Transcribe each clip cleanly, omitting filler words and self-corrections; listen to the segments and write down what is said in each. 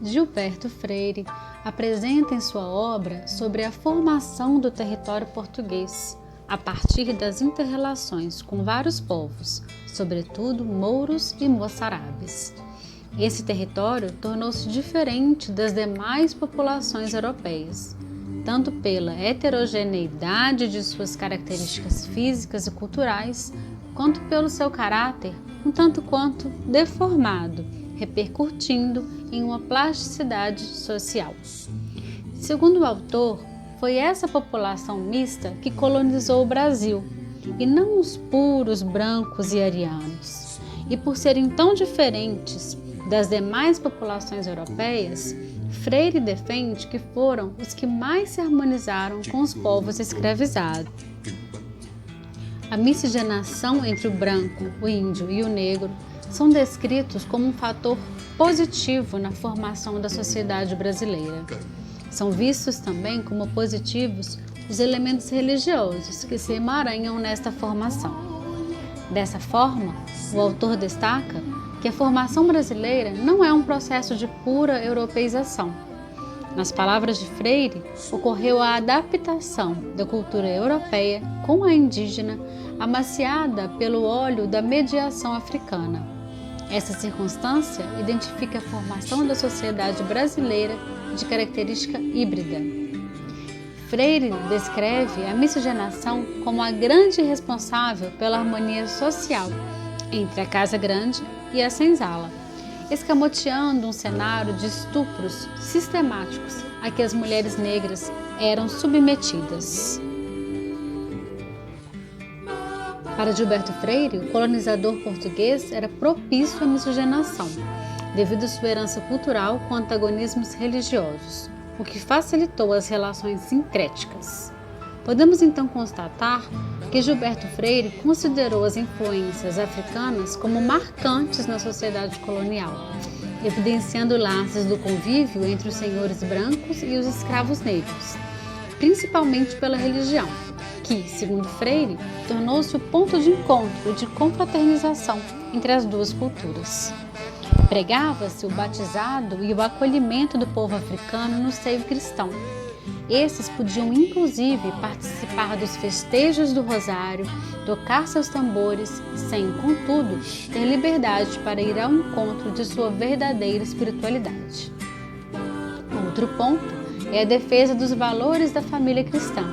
Gilberto Freire apresenta em sua obra sobre a formação do território português, a partir das inter-relações com vários povos, sobretudo mouros e moçarabes. Esse território tornou-se diferente das demais populações europeias, tanto pela heterogeneidade de suas características físicas e culturais, quanto pelo seu caráter um tanto quanto deformado, repercutindo em uma plasticidade social. Segundo o autor, foi essa população mista que colonizou o Brasil, e não os puros brancos e arianos. E por serem tão diferentes das demais populações europeias, Freire defende que foram os que mais se harmonizaram com os povos escravizados. A miscigenação entre o branco, o índio e o negro são descritos como um fator positivo na formação da sociedade brasileira. São vistos também como positivos os elementos religiosos que se emaranham nesta formação. Dessa forma, o autor destaca que a formação brasileira não é um processo de pura europeização. Nas palavras de Freire, ocorreu a adaptação da cultura europeia com a indígena, amaciada pelo óleo da mediação africana. Essa circunstância identifica a formação da sociedade brasileira de característica híbrida. Freire descreve a miscigenação como a grande responsável pela harmonia social entre a Casa Grande e a Senzala, escamoteando um cenário de estupros sistemáticos a que as mulheres negras eram submetidas. Para Gilberto Freire, o colonizador português era propício à miscigenação, devido à sua herança cultural com antagonismos religiosos, o que facilitou as relações sincréticas. Podemos então constatar que Gilberto Freire considerou as influências africanas como marcantes na sociedade colonial, evidenciando laços do convívio entre os senhores brancos e os escravos negros, principalmente pela religião, que, segundo Freire, tornou-se o ponto de encontro e de confraternização entre as duas culturas. Pregava-se o batizado e o acolhimento do povo africano no seio cristão. Esses podiam, inclusive, participar dos festejos do rosário, tocar seus tambores, sem, contudo, ter liberdade para ir ao encontro de sua verdadeira espiritualidade. Outro ponto é a defesa dos valores da família cristã.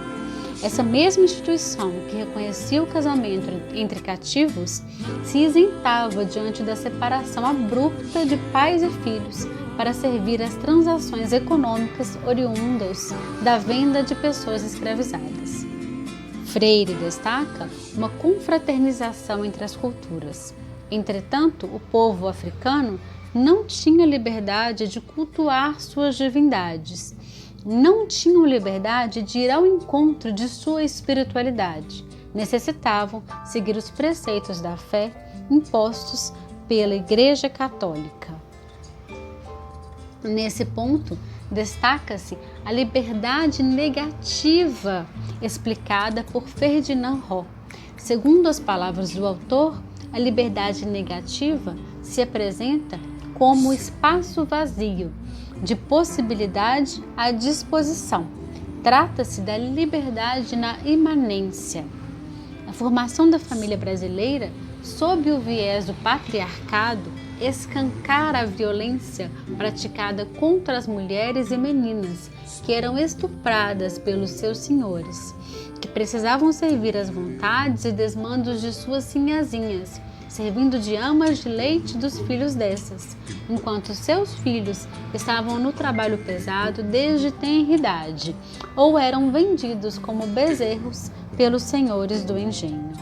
Essa mesma instituição que reconhecia o casamento entre cativos se isentava diante da separação abrupta de pais e filhos para servir às transações econômicas oriundas da venda de pessoas escravizadas. Freire destaca uma confraternização entre as culturas. Entretanto, o povo africano não tinha liberdade de cultuar suas divindades, não tinham liberdade de ir ao encontro de sua espiritualidade, necessitavam seguir os preceitos da fé impostos pela Igreja Católica. Nesse ponto, destaca-se a liberdade negativa explicada por Ferdinand Roh. Segundo as palavras do autor, a liberdade negativa se apresenta como espaço vazio, de possibilidade à disposição. Trata-se da liberdade na imanência. A formação da família brasileira, sob o viés do patriarcado, escancara a violência praticada contra as mulheres e meninas que eram estupradas pelos seus senhores, que precisavam servir às vontades e desmandos de suas sinhazinhas, servindo de amas de leite dos filhos dessas, enquanto seus filhos estavam no trabalho pesado desde tenra idade, ou eram vendidos como bezerros pelos senhores do engenho.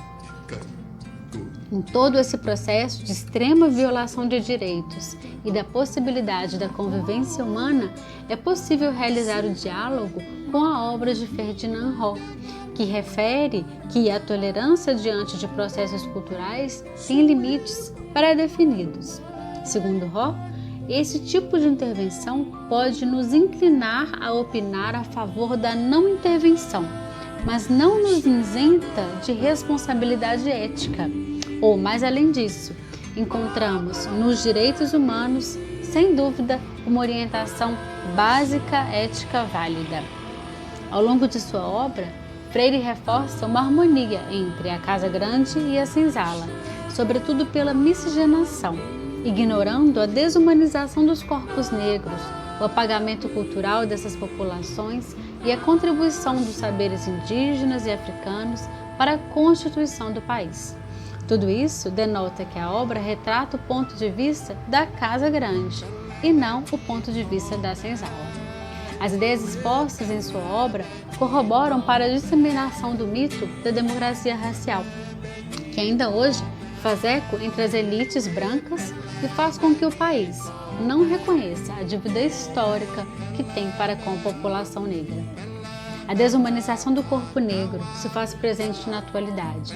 Em todo esse processo de extrema violação de direitos e da possibilidade da convivência humana, é possível realizar o diálogo com a obra de Ferdinand Roh, que refere que a tolerância diante de processos culturais tem limites pré-definidos. Segundo Roh, esse tipo de intervenção pode nos inclinar a opinar a favor da não intervenção, mas não nos isenta de responsabilidade ética. Ou, mais além disso, encontramos nos direitos humanos sem dúvida, uma orientação básica ética válida. Ao longo de sua obra, Freire reforça uma harmonia entre a casa grande e a senzala, sobretudo pela miscigenação, ignorando a desumanização dos corpos negros, o apagamento cultural dessas populações e a contribuição dos saberes indígenas e africanos para a constituição do país. Tudo isso denota que a obra retrata o ponto de vista da casa grande e não o ponto de vista da senzala. As ideias expostas em sua obra corroboram para a disseminação do mito da democracia racial, que ainda hoje faz eco entre as elites brancas e faz com que o país não reconheça a dívida histórica que tem para com a população negra. A desumanização do corpo negro se faz presente na atualidade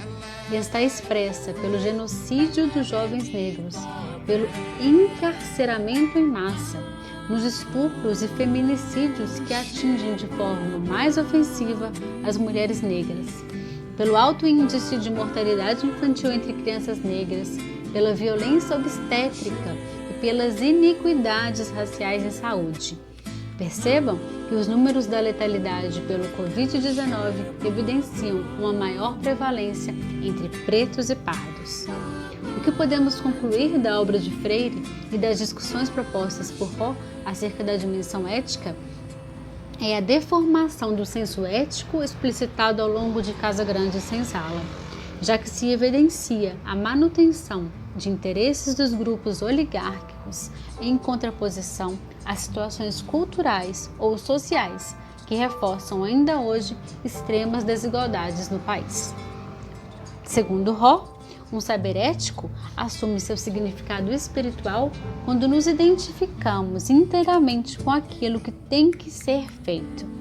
e está expressa pelo genocídio dos jovens negros, pelo encarceramento em massa, nos estupros e feminicídios que atingem de forma mais ofensiva as mulheres negras, pelo alto índice de mortalidade infantil entre crianças negras, pela violência obstétrica e pelas iniquidades raciais em saúde. Percebam que os números da letalidade pelo Covid-19 evidenciam uma maior prevalência entre pretos e pardos. O que podemos concluir da obra de Freire e das discussões propostas por Roth acerca da dimensão ética é a deformação do senso ético explicitado ao longo de Casa Grande e Senzala, já que se evidencia a manutenção de interesses dos grupos oligárquicos em contraposição a situações culturais ou sociais que reforçam ainda hoje extremas desigualdades no país. Segundo Roth, um saber ético assume seu significado espiritual quando nos identificamos inteiramente com aquilo que tem que ser feito.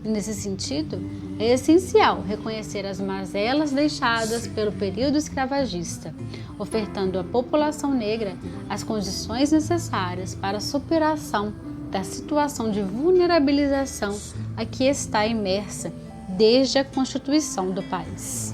Nesse sentido, é essencial reconhecer as mazelas deixadas pelo período escravagista, ofertando à população negra as condições necessárias para a superação da situação de vulnerabilização a que está imersa desde a constituição do país.